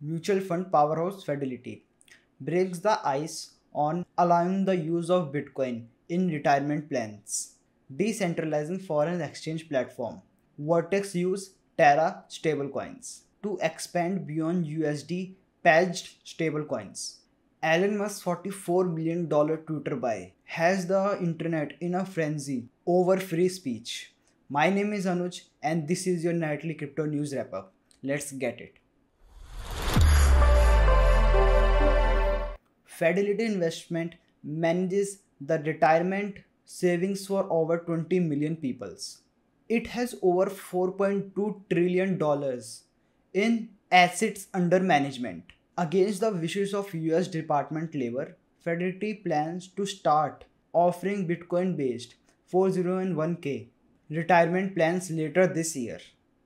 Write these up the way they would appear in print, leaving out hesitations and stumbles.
mutual fund powerhouse Fidelity breaks the ice on allowing the use of Bitcoin in retirement plans. Decentralizing foreign exchange platform. Vertex use Terra stablecoins to expand beyond USD pledged stablecoins. Elon Musk's $44 million Twitter buy has the internet in a frenzy over free speech. My name is Anuj and this is your nightly crypto news wrap up. Let's get it. Fidelity Investment manages the retirement savings for over 20 million peoples. It has over $4.2 trillion in assets under management. Against the wishes of US Department of Labor, Fidelity plans to start offering Bitcoin based 401k retirement plans later this year.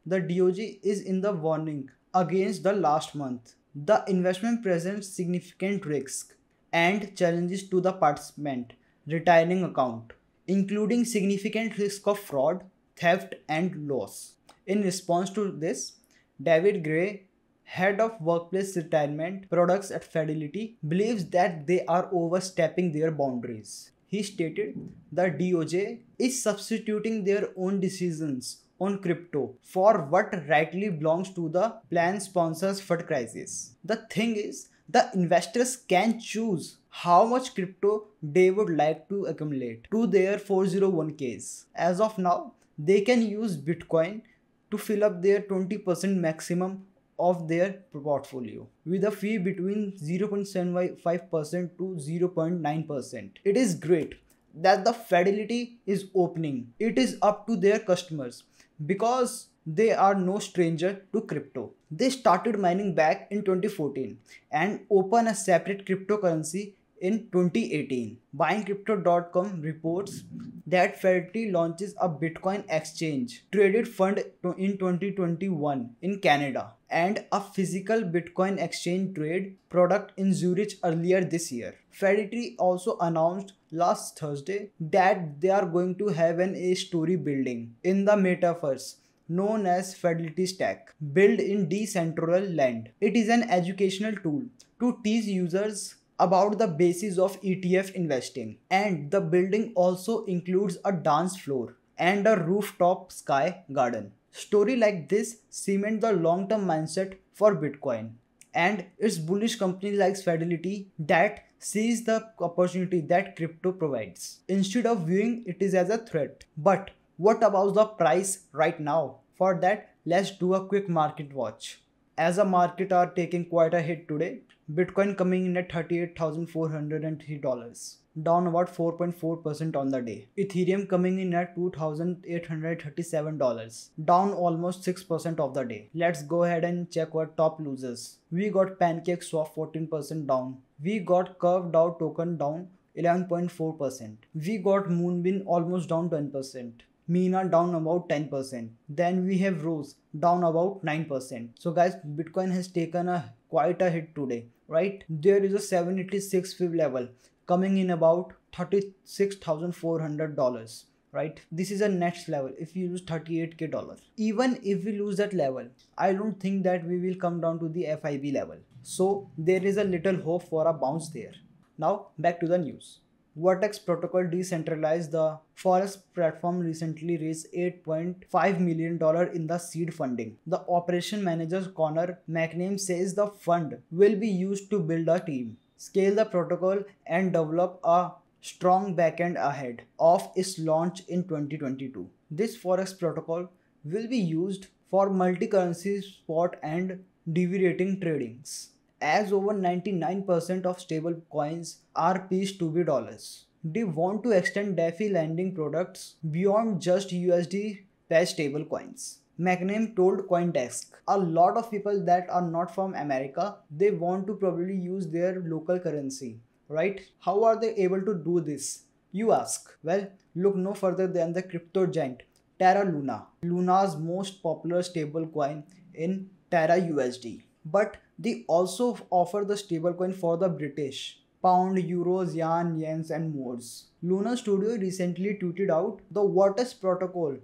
The DOJ is in the warning against the last month. The investment presents significant risk and challenges to the participant retiring account, including significant risk of fraud, theft, and loss. In response to this, David Gray, head of workplace retirement products at Fidelity, believes that they are overstepping their boundaries. He stated the DOJ is substituting their own decisions on crypto for what rightly belongs to the plan sponsors FUD crisis. The thing is, the investors can choose how much crypto they would like to accumulate to their 401ks. As of now, they can use Bitcoin to fill up their 20% maximum of their portfolio with a fee between 0.75% to 0.9%. It is great that the Fidelity is opening. It is up to their customers because they are no stranger to crypto. They started mining back in 2014 and open a separate cryptocurrency in 2018. BuyingCrypto.com reports that Fidelity launches a Bitcoin exchange traded fund in 2021 in Canada and a physical Bitcoin exchange trade product in Zurich earlier this year. Fidelity also announced last Thursday that they are going to have an A-story building in the metaverse known as Fidelity Stack, built in decentralized land. It is an educational tool to teach users about the basis of ETF investing, and the building also includes a dance floor and a rooftop sky garden. Story like this cement the long-term mindset for Bitcoin, and it's bullish company like Fidelity that sees the opportunity that crypto provides instead of viewing it as a threat. But what about the price right now? For that, let's do a quick market watch. As a market are taking quite a hit today, Bitcoin coming in at $38,403, down about 4.4% on the day. Ethereum coming in at $2,837, down almost 6% of the day. Let's go ahead and check what top losers. We got PancakeSwap 14% down. We got Curve DAO token down 11.4%. We got Moonbeam almost down 10%. Mina down about 10%. Then we have Rose down about 9%. So guys, Bitcoin has taken quite a hit today, right? There is a 786 fib level coming in about $36,400, right? This is a next level if you use $38K. Even if we lose that level, I don't think that we will come down to the FIB level. So there is a little hope for a bounce there. Now back to the news. Vertex Protocol decentralized the Forex platform recently raised $8.5 million in the seed funding. The operation manager Connor McName says the fund will be used to build a team, scale the protocol, and develop a strong backend ahead of its launch in 2022. This Forex protocol will be used for multi-currency spot and deviating tradings, as over 99% of stable coins are P2B dollars. They want to extend DeFi lending products beyond just USD pledged stable coins. McName told CoinDesk, a lot of people that are not from America, they want to probably use their local currency, right? How are they able to do this, you ask? Well, look no further than the crypto giant Terra Luna, Luna's most popular stable coin in Terra USD. But they also offer the stablecoin for the British pound, euros, yens, and more. Luna Studio recently tweeted out the Vertex protocol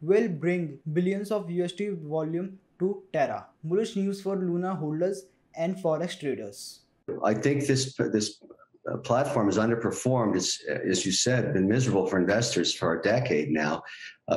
will bring billions of USD volume to Terra. Bullish news for Luna holders and forex traders. I think this platform has underperformed. It's, as you said, been miserable for investors for a decade now.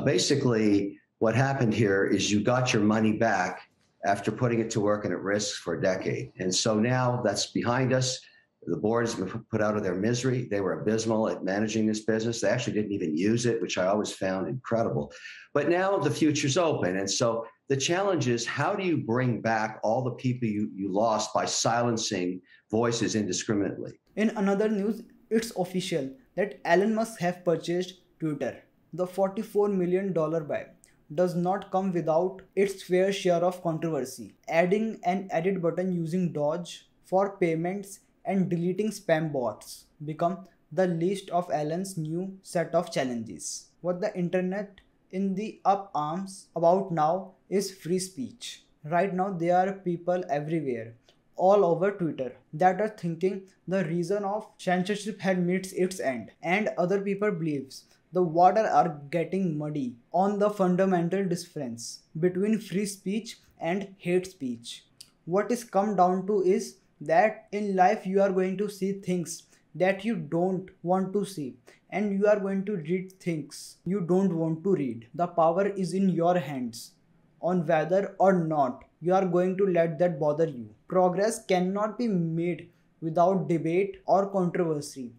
Basically, what happened here is you got your money back after putting it to work and at risk for a decade. And so now that's behind us. The board has been put out of their misery. They were abysmal at managing this business. They actually didn't even use it, which I always found incredible. But now the future's open. And so the challenge is, how do you bring back all the people you lost by silencing voices indiscriminately? In another news, it's official that Elon Musk have purchased Twitter. The $44 million buy does not come without its fair share of controversy. Adding an edit button using Dodge for payments and deleting spam bots become the least of Elon's new set of challenges. What the internet in the up arms about now is free speech. Right now there are people everywhere, all over Twitter, that are thinking the reason of censorship had meets its end, and other people believes the water are getting muddy on the fundamental difference between free speech and hate speech. What is come down to is that in life you are going to see things that you don't want to see, and you are going to read things you don't want to read. The power is in your hands on whether or not you are going to let that bother you. Progress cannot be made without debate or controversy.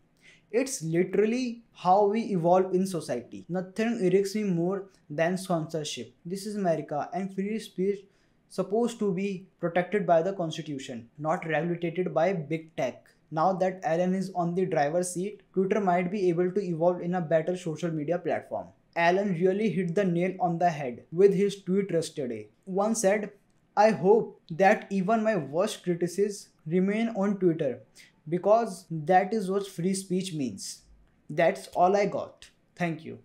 It's literally how we evolve in society. Nothing irritates me more than censorship. This is America, and free speech supposed to be protected by the constitution, not regulated by big tech. Now that Elon is on the driver's seat, Twitter might be able to evolve in a better social media platform. Elon really hit the nail on the head with his tweet yesterday. One said, "I hope that even my worst critics remain on Twitter, because that is what free speech means." That's all I got. Thank you.